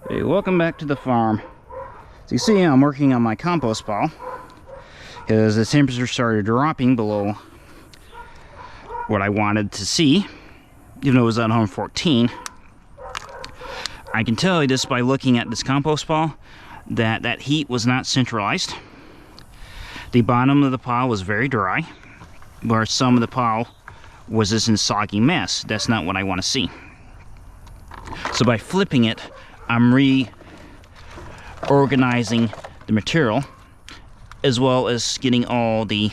Hey, welcome back to the farm. So you see, I'm working on my compost pile because the temperature started dropping below what I wanted to see, even though it was at 114. I can tell you just by looking at this compost pile that that heat was not centralized. The bottom of the pile was very dry, where some of the pile was just in a soggy mess. That's not what I want to see. So by flipping it, I'm reorganizing the material as well as getting all the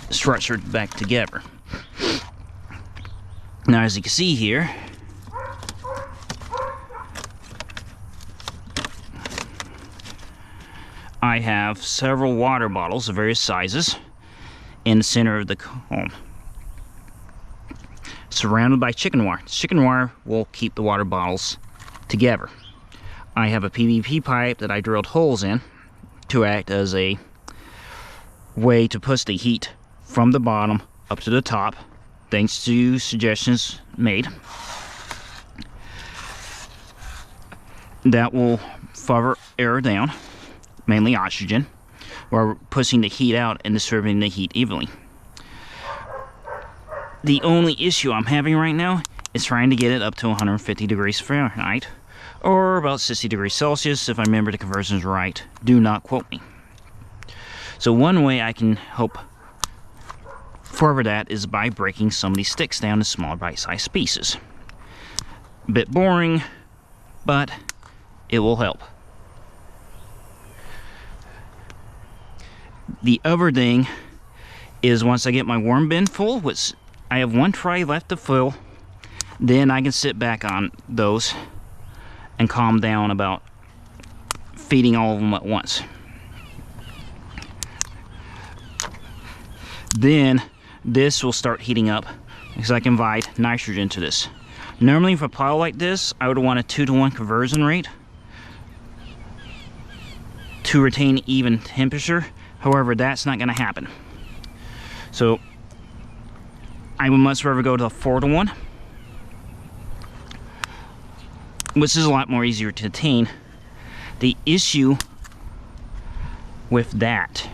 structure back together. Now, as you can see here, I have several water bottles of various sizes in the center of the comb, surrounded by chicken wire. Chicken wire will keep the water bottles together. I have a PVC pipe that I drilled holes in to act as a way to push the heat from the bottom up to the top, thanks to suggestions made. That will filter air down, mainly oxygen, while pushing the heat out and distributing the heat evenly. The only issue I'm having right now is trying to get it up to 150 degrees Fahrenheit, or about 60 degrees Celsius, if I remember the conversions right. Do not quote me. So one way I can help further that is by breaking some of these sticks down to small bite-sized pieces. A bit boring, but it will help. The other thing is, once I get my worm bin full, which I have one tray left to fill, then I can sit back on those and calm down about feeding all of them at once. Then this will start heating up because I can provide nitrogen to this. Normally for a pile like this, I would want a 2-to-1 conversion rate to retain even temperature. However, that's not going to happen. So I would much rather go to a 4-to-1, which is a lot more easier to attain. The issue with that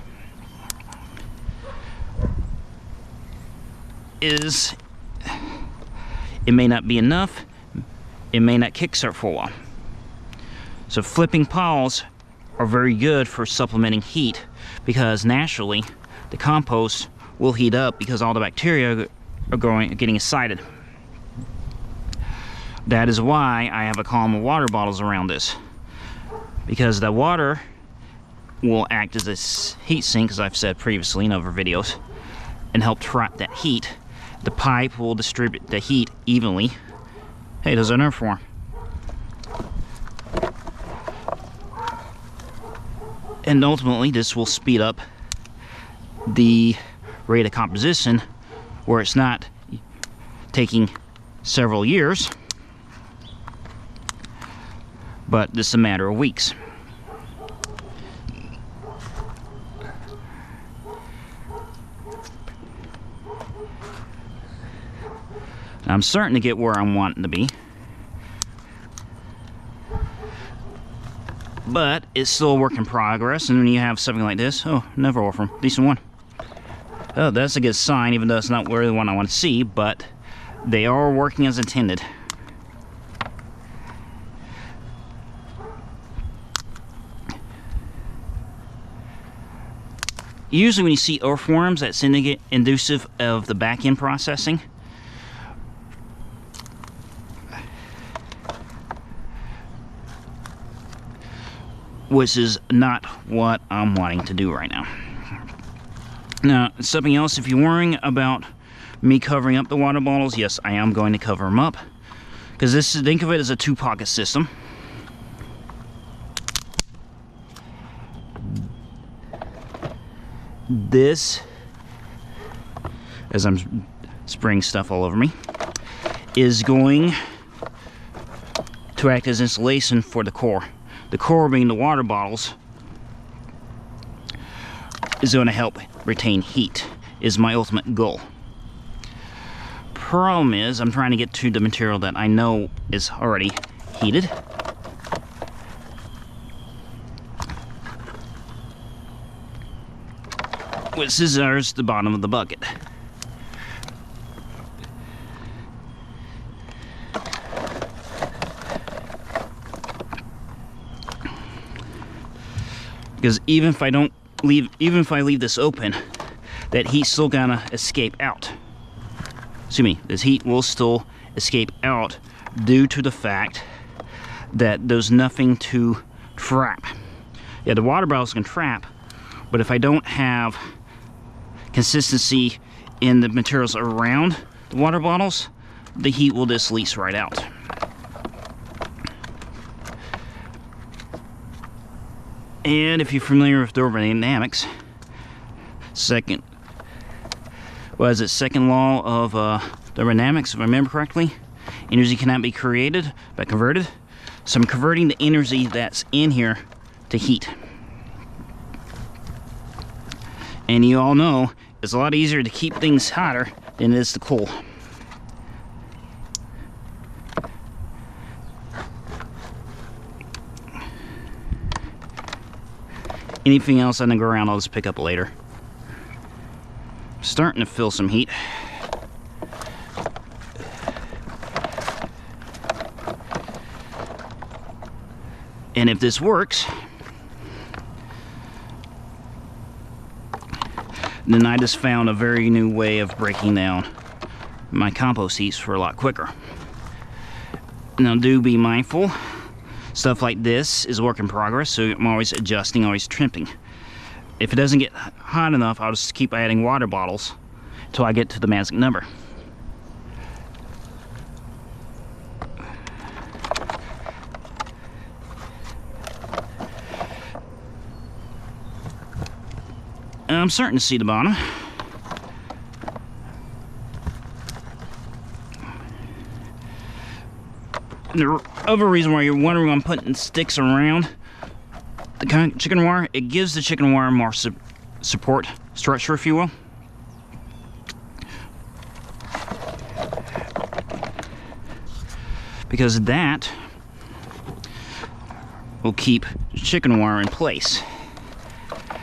is it may not be enough, it may not kickstart for a while. So flipping piles are very good for supplementing heat, because naturally the compost will heat up because all the bacteria are getting excited. That is why I have a column of water bottles around this, because the water will act as a heat sink, as I've said previously in other videos, and help trap that heat. The pipe will distribute the heat evenly. Hey, there's an earthworm. And ultimately this will speed up the rate of composition, where it's not taking several years, but just a matter of weeks. I'm starting to get where I'm wanting to be, but it's still a work in progress. And when you have something like this, oh, another orphan, decent one. Oh, that's a good sign, even though it's not really the one I want to see, but they are working as intended. Usually when you see earthworms, that's inducive of the back-end processing. Which is not what I'm wanting to do right now. Now, something else, if you're worrying about me covering up the water bottles, yes, I am going to cover them up, because think of it as a 2-pocket system. This, as I'm spraying stuff all over me, is going to act as insulation for the core. The core, being the water bottles, is going to help retain heat, is my ultimate goal. Problem is, I'm trying to get to the material that I know is already heated. Which scissors the bottom of the bucket. Because even if I leave this open, that heat's still gonna escape out. Excuse me, this heat will still escape out due to the fact that there's nothing to trap. Yeah, the water bottles can trap, but if I don't have consistency in the materials around the water bottles, the heat will just leach right out. And if you're familiar with thermodynamics, second law of thermodynamics, if I remember correctly, energy cannot be created but converted. So I'm converting the energy that's in here to heat. And you all know it's a lot easier to keep things hotter than it is to cool. Anything else on the ground, I'll just pick up later. Starting to feel some heat. And if this works, then I just found a very new way of breaking down my compost heaps for a lot quicker. Now do be mindful, stuff like this is a work in progress, so I'm always adjusting, always trimming. If it doesn't get hot enough, I'll just keep adding water bottles until I get to the magic number. I'm starting to see the bottom. The other reason why you're wondering why I'm putting sticks around the chicken wire, it gives the chicken wire more support structure, if you will. Because that will keep the chicken wire in place.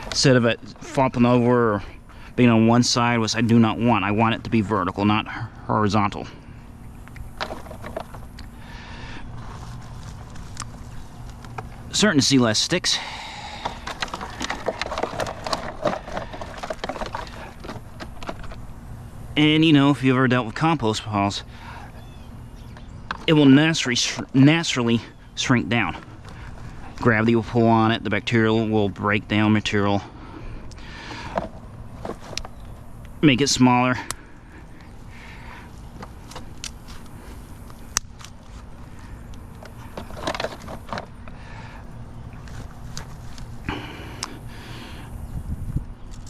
Instead of it flopping over or being on one side, which I do not want. I want it to be vertical, not horizontal. Starting to see less sticks. And you know, if you've ever dealt with compost piles, it will naturally shrink down. Gravity will pull on it, the bacteria will break down material, make it smaller.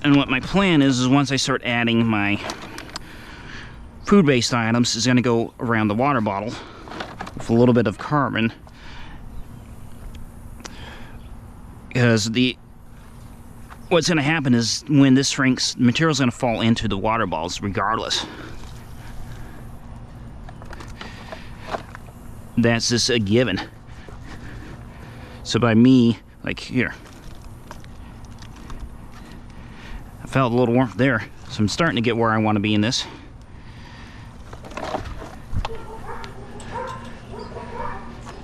And what my plan is once I start adding my food-based items, is going to go around the water bottle with a little bit of carbon. Because what's going to happen is when this shrinks, the material is going to fall into the water bottles regardless. That's just a given. So by me, like here, I felt a little warmth there, so I'm starting to get where I want to be in this.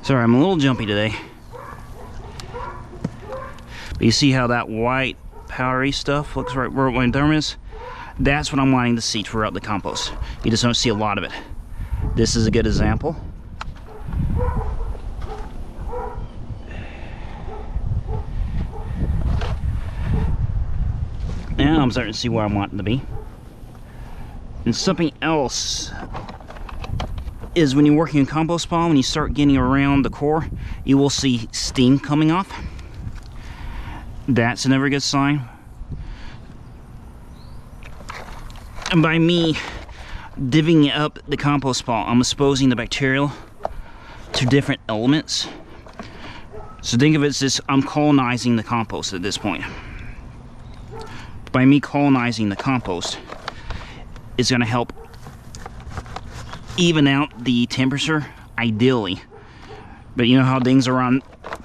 Sorry, I'm a little jumpy today. But you see how that white powdery stuff looks right where my therm is? That's what I'm wanting to see throughout the compost. You just don't see a lot of it. This is a good example. Now I'm starting to see where I'm wanting to be. And something else is when you're working in compost pile, when you start getting around the core, you will see steam coming off. That's never a good sign. And by me divvying up the compost pile, I'm exposing the bacterial to different elements. So think of it as this, I'm colonizing the compost at this point. By me colonizing the compost, it's going to help even out the temperature, ideally, But you know how things are on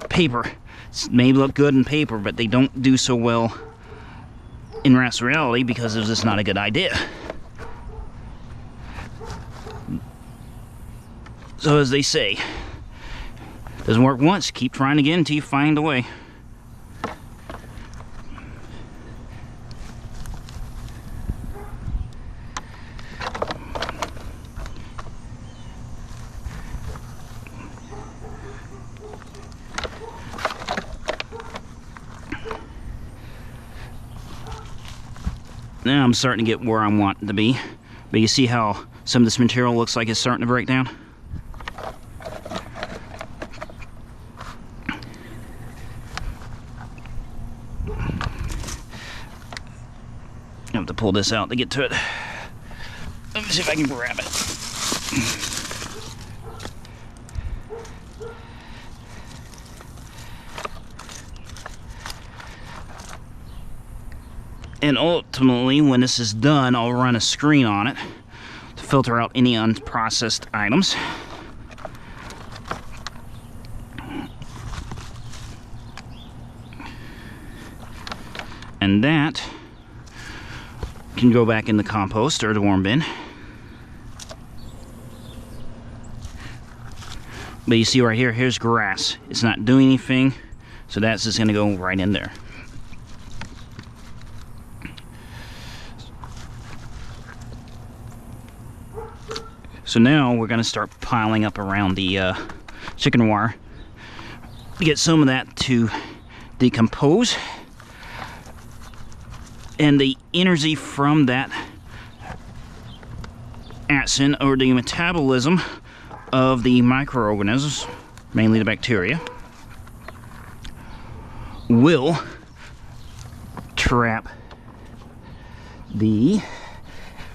paper. It may look good in paper, but they don't do so well in reality because it's just not a good idea. So as they say, doesn't work once, keep trying again until you find a way. Now I'm starting to get where I want it to be. But you see how some of this material looks like it's starting to break down? I have to pull this out to get to it. Let me see if I can grab it. And ultimately, when this is done, I'll run a screen on it to filter out any unprocessed items. And that can go back in the compost or the worm bin. But you see right here, here's grass. It's not doing anything, so that's just gonna go right in there. So now we're going to start piling up around the chicken wire to get some of that to decompose. And the energy from that action, or the metabolism of the microorganisms, mainly the bacteria, will trap the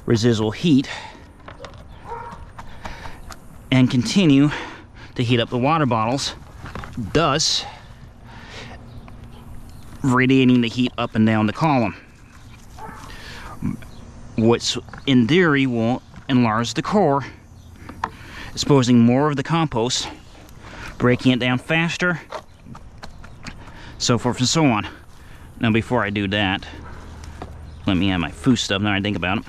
residual heat and continue to heat up the water bottles, thus radiating the heat up and down the column, which in theory will enlarge the core, exposing more of the compost, breaking it down faster, so forth and so on. Now before I do that, let me add my food stuff. Now I think about it,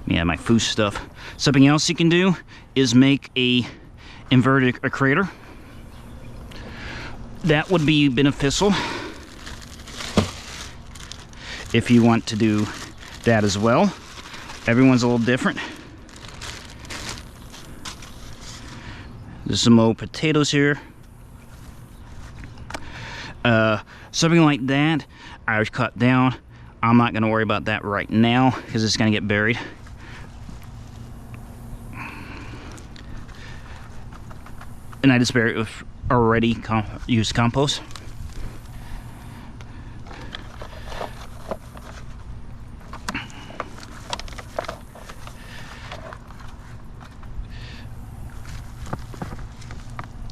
let me add my food stuff. Something else you can do is make a inverted crater. That would be beneficial if you want to do that as well. Everyone's a little different. There's some old potatoes here. Something like that I would cut down. I'm not going to worry about that right now because it's going to get buried. And I just bury it with already used compost.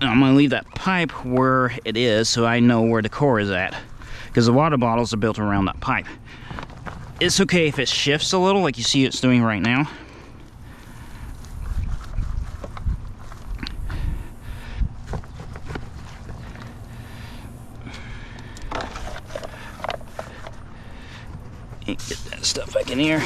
Now I'm going to leave that pipe where it is so I know where the core is at, because the water bottles are built around that pipe. It's okay if it shifts a little like you see it's doing right now. Get that stuff back in here.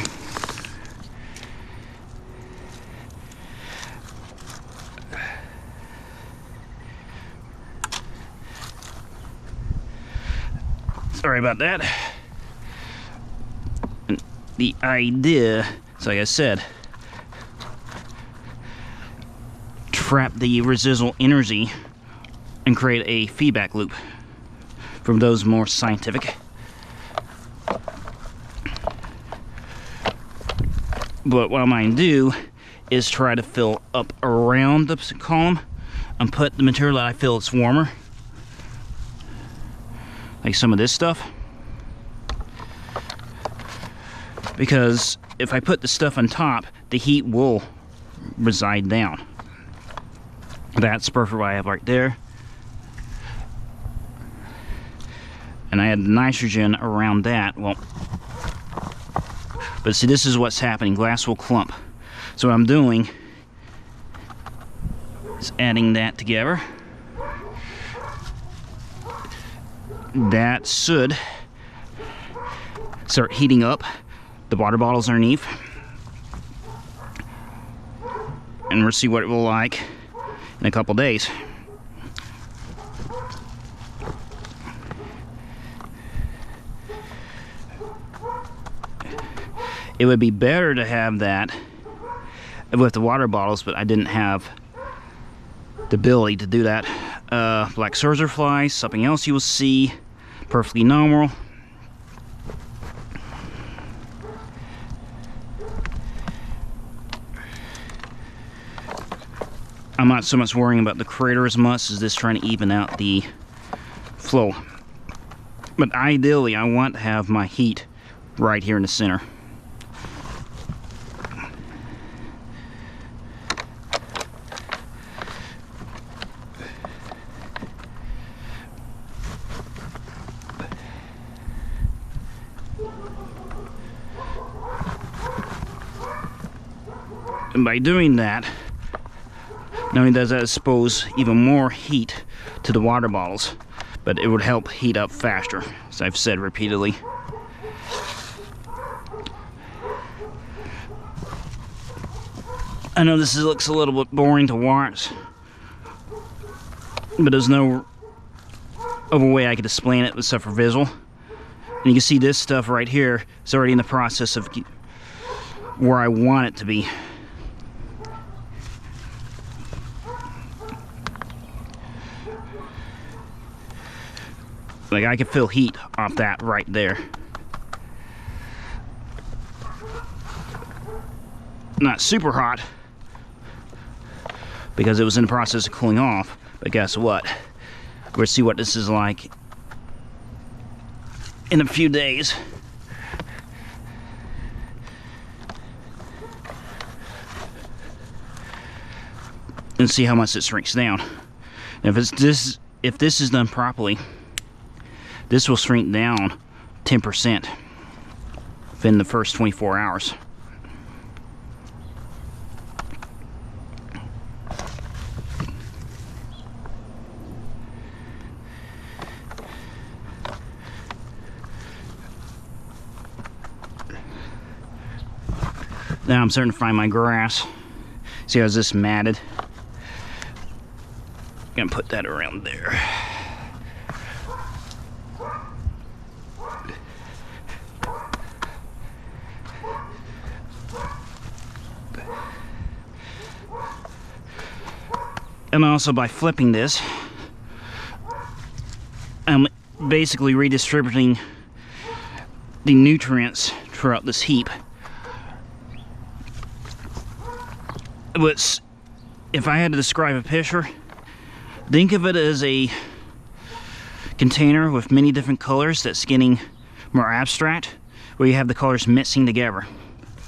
Sorry about that. And the idea, so like I said, trap the residual energy and create a feedback loop from those more scientific. But what I'm going to do is try to fill up around the column and put the material that I feel it's warmer, like some of this stuff, because if I put the stuff on top, the heat will reside down. That's perfect what I have right there. And I had nitrogen around that. Well, but see, this is what's happening. Glass will clump. So what I'm doing Just adding that together. That should start heating up the water bottles underneath. And we'll see what it will like in a couple days. It would be better to have that with the water bottles, but I didn't have the ability to do that. Black sorcerer flies, something else you will see, perfectly normal. I'm not so much worrying about the crater as much as this trying to even out the flow. But ideally, I want to have my heat right here in the center. And by doing that, not only does that expose even more heat to the water bottles, but it would help heat up faster, as I've said repeatedly. I know this looks a little bit boring to watch, but there's no other way I could explain it except for visual. And you can see this stuff right here is already in the process of where I want it to be. Like, I can feel heat off that right there. Not super hot, because it was in the process of cooling off, but guess what? We'll see what this is like in a few days. And see how much it shrinks down. And if this is done properly, this will shrink down 10% within the first 24 hours. Now I'm starting to find my grass. See how it's just matted? Gonna put that around there. And also, by flipping this, I'm basically redistributing the nutrients throughout this heap. Which, if I had to describe a picture, think of it as a container with many different colors that's getting more abstract, where you have the colors mixing together.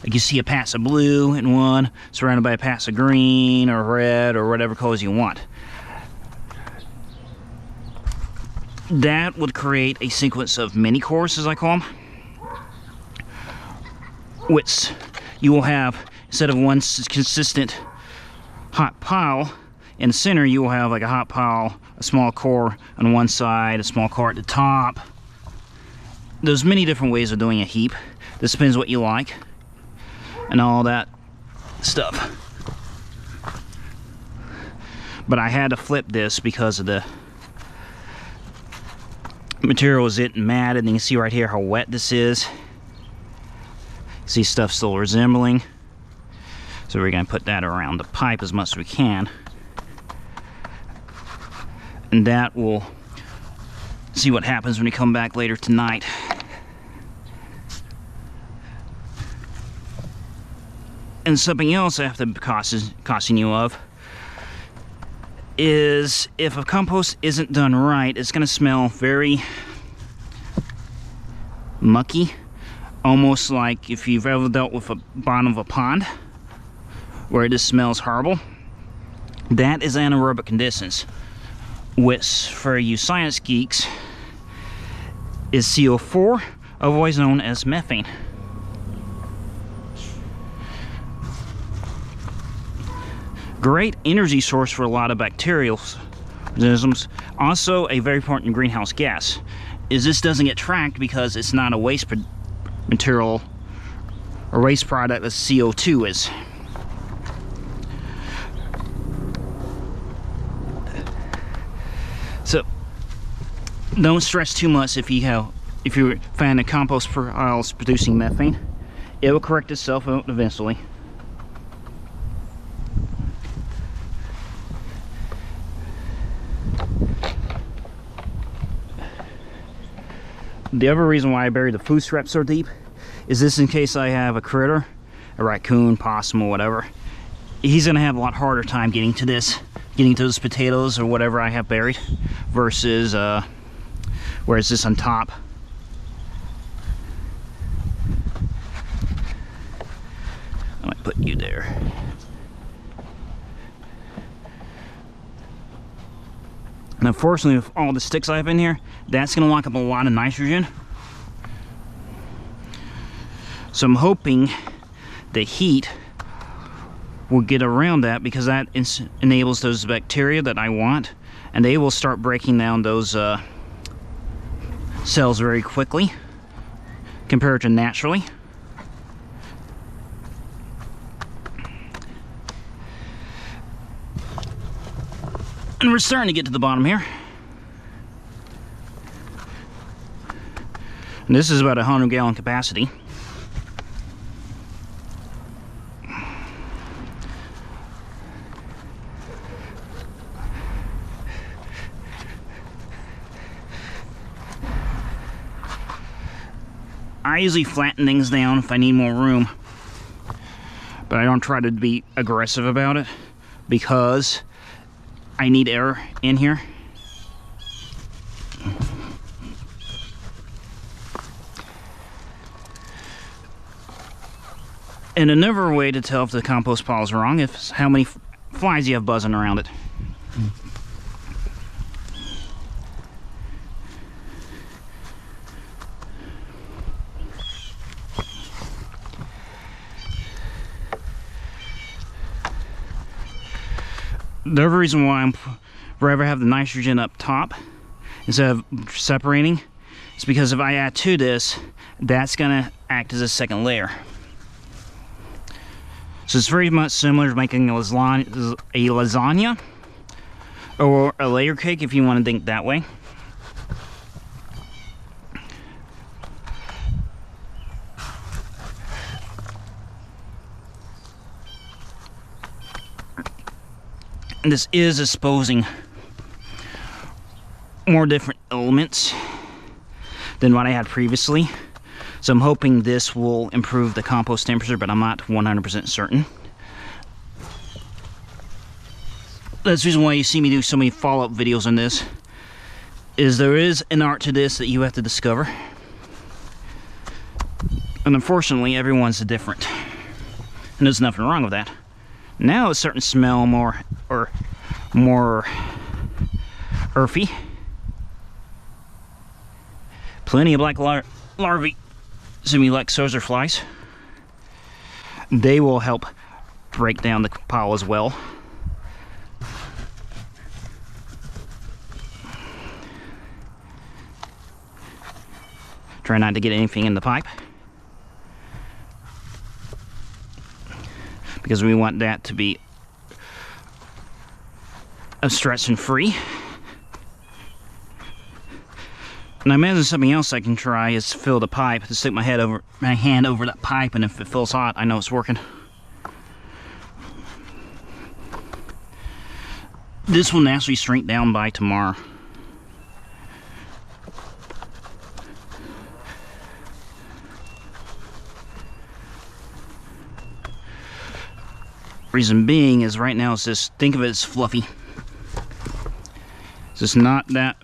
Like you see a patch of blue in one, surrounded by a patch of green or red or whatever colors you want. That would create a sequence of mini cores, as I call them, which you will have, instead of one consistent hot pile in the center, you will have like a hot pile, a small core on one side, a small core at the top. There's many different ways of doing a heap. This depends what you like and all that stuff. But I had to flip this because of the material is getting matted, and you can see right here how wet this is. See stuff still resembling. So we're going to put that around the pipe as much as we can. And that will see what happens when we come back later tonight. And something else I have to caution you of is if a compost isn't done right, it's going to smell very mucky, almost like if you've ever dealt with a bottom of a pond where it just smells horrible. That is anaerobic conditions, which for you science geeks is CO4, otherwise known as methane. Great energy source for a lot of bacterial organisms. Also a very important greenhouse gas is this doesn't get tracked because it's not a waste material or waste product as CO2 is. So don't stress too much if you find a compost pile is producing methane. It will correct itself eventually. The other reason why I bury the food scraps so deep is this in case I have a critter, a raccoon, possum, or whatever. He's gonna have a lot harder time getting to those potatoes or whatever I have buried versus where it's just on top. I might put you there. And unfortunately, with all the sticks I have in here, that's going to lock up a lot of nitrogen. So I'm hoping the heat will get around that, because that enables those bacteria that I want, and they will start breaking down those cells very quickly compared to naturally. And we're starting to get to the bottom here. And this is about 100-gallon capacity. I usually flatten things down if I need more room, but I don't try to be aggressive about it because I need air in here. And another way to tell if the compost pile is wrong is how many flies you have buzzing around it. The other reason why I'm rather have the nitrogen up top instead of separating is because if I add to this, that's gonna act as a second layer. So it's very much similar to making a lasagna or a layer cake, if you want to think that way. And this is exposing more different elements than what I had previously. So I'm hoping this will improve the compost temperature, but I'm not 100% certain. That's the reason why you see me do so many follow-up videos on this, is there is an art to this that you have to discover. And unfortunately, everyone's different. And there's nothing wrong with that. Now it's starting to smell more earthy. Plenty of black larvae, like soldier flies. They will help break down the pile as well. Try not to get anything in the pipe, because we want that to be stress free. And I imagine something else I can try is fill the pipe, to stick my hand over that pipe, and if it feels hot, I know it's working. This will naturally shrink down by tomorrow. Reason being is right now it's just, think of it as fluffy. It's just not that.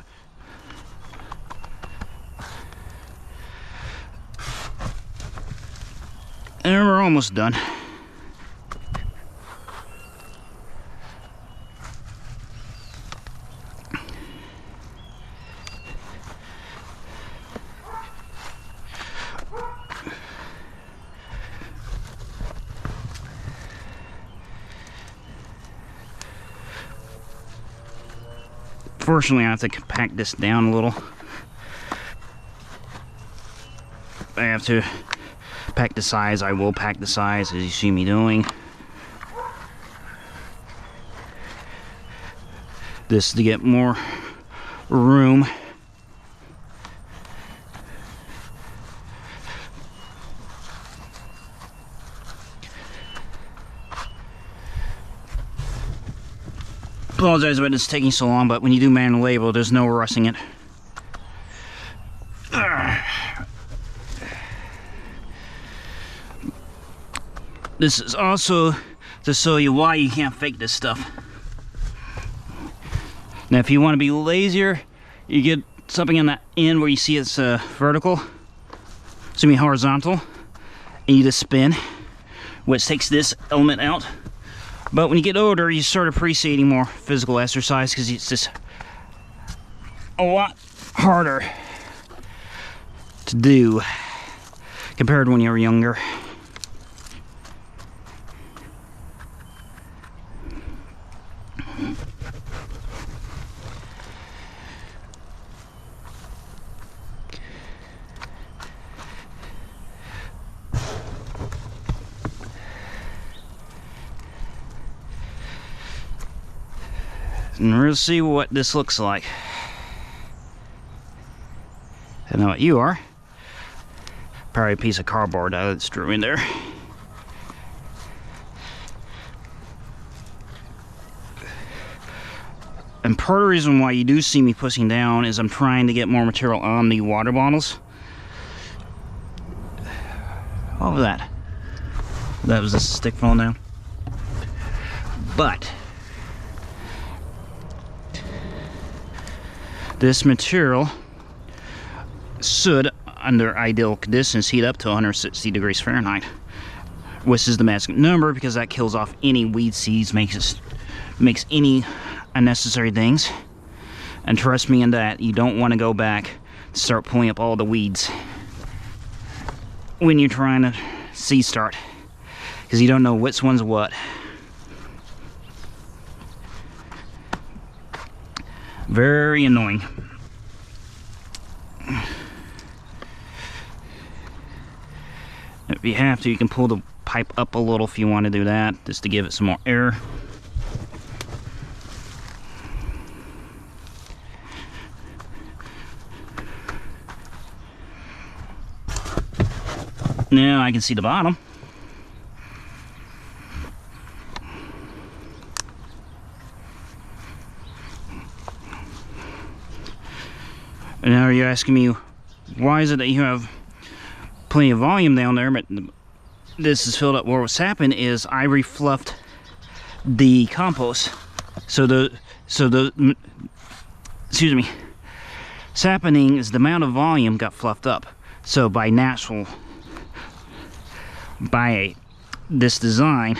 And we're almost done. Fortunately, I have to compact this down a little. I have to pack the size. I will pack the size as you see me doing. This to get more room. Apologize about this taking so long, but when you do manual label, there's no rushing it. This is also to show you why you can't fake this stuff. Now, if you want to be lazier, you get something on that end where you see it's vertical, horizontal, and you just spin, which takes this element out. But when you get older, you start appreciating more physical exercise because it's just a lot harder to do compared to when you were younger. And we'll see what this looks like. I know what you are. Probably a piece of cardboard I just drew in there. And part of the reason why you do see me pushing down is I'm trying to get more material on the water bottles. What was that? That was a stick falling down. But this material should, under ideal conditions, heat up to 160 degrees Fahrenheit, which is the magic number because that kills off any weed seeds, makes any unnecessary things. And trust me in that, you don't want to go back and start pulling up all the weeds when you're trying to seed start, because you don't know which one's what. Very annoying. If you have to, you can pull the pipe up a little if you want to do that, just to give it some more air. Now I can see the bottom. And now you're asking me, why is it that you have plenty of volume down there, but this is filled up? Well, what's happened is I refluffed the compost. So excuse me. What's happening is the amount of volume got fluffed up. So by this design,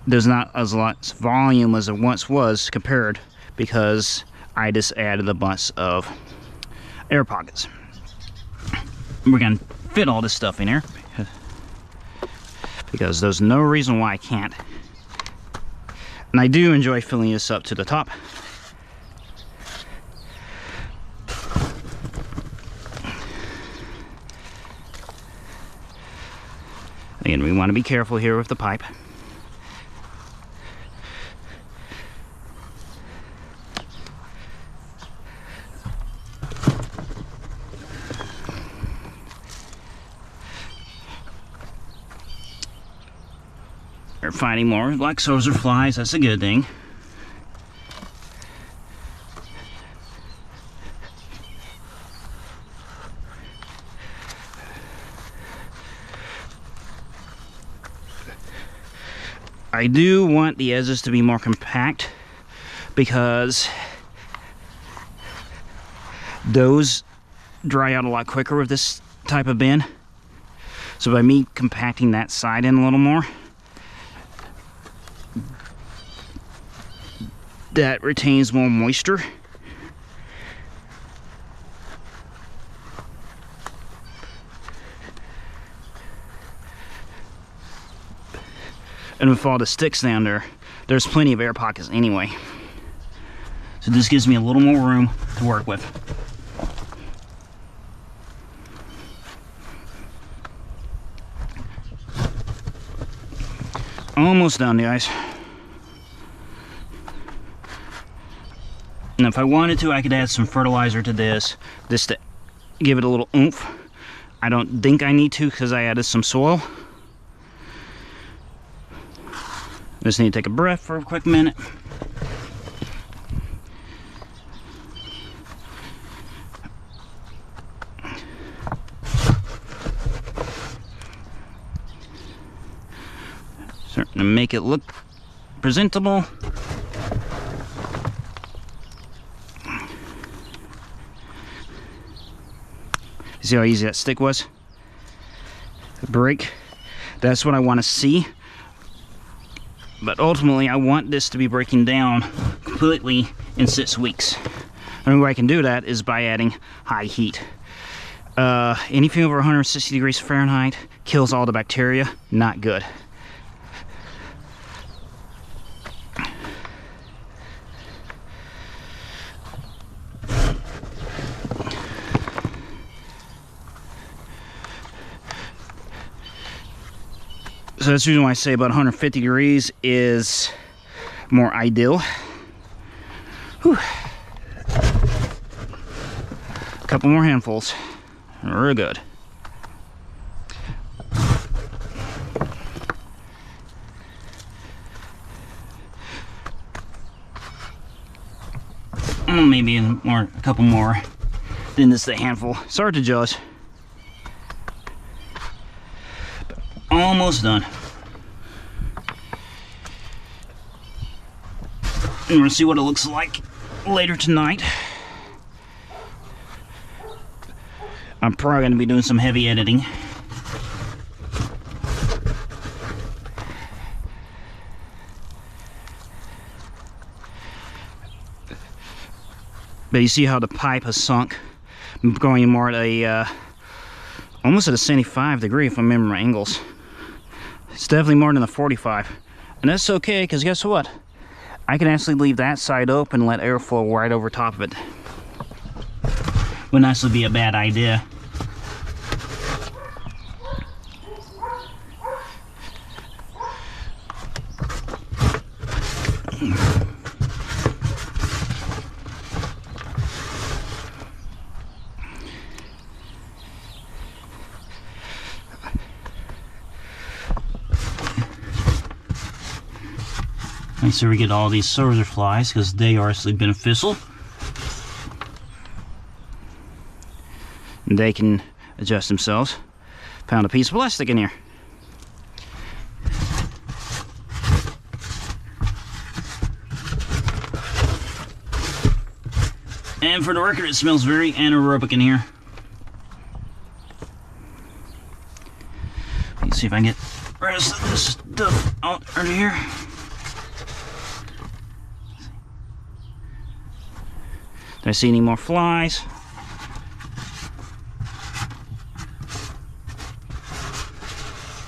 there's not as much volume as there once was compared, because I just added a bunch of air pockets. We're gonna fit all this stuff in here because there's no reason why I can't. And I do enjoy filling this up to the top. Again, we want to be careful here with the pipe. We're finding more black soldier flies, that's a good thing. I do want the edges to be more compact because those dry out a lot quicker with this type of bin. So by me compacting that side in a little more, that retains more moisture. And with all the sticks down there, there's plenty of air pockets anyway. So this gives me a little more room to work with. Almost done, guys. And if I wanted to, I could add some fertilizer to this to give it a little oomph. I don't think I need to because I added some soil. Just need to take a breath for a quick minute. Starting to make it look presentable. See how easy that stick was? The break. That's what I want to see. But ultimately, I want this to be breaking down completely in 6 weeks. The only way I can do that is by adding high heat. Anything over 160 degrees Fahrenheit kills all the bacteria. Not good. So that's the reason why I say about 150 degrees is more ideal. Whew. A couple more handfuls. Real good. Maybe a couple more. Then this is a handful. It's hard to judge. Almost done. And we're gonna see what it looks like later tonight. I'm probably gonna be doing some heavy editing. But you see how the pipe has sunk. I'm going more at a almost at a 75 degree if I remember my angles. It's definitely more than a 45. And that's okay, because guess what? I can actually leave that side open and let airflow right over top of it. Wouldn't actually be a bad idea. Make sure we get all these soldier flies because they are actually beneficial. And they can adjust themselves. Found a piece of plastic in here. And for the record, it smells very anaerobic in here. Let's see if I can get the rest of this stuff out of here. Do I see any more flies?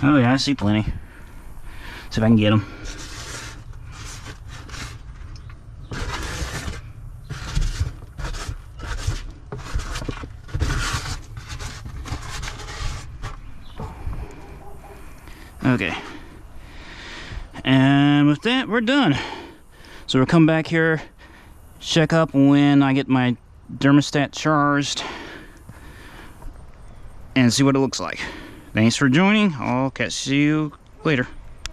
Oh yeah, I see plenty. See if I can get them. Okay. And with that, we're done. So we'll come back here, check up when I get my thermostat charged, and see what it looks like. Thanks for joining. I'll catch you later.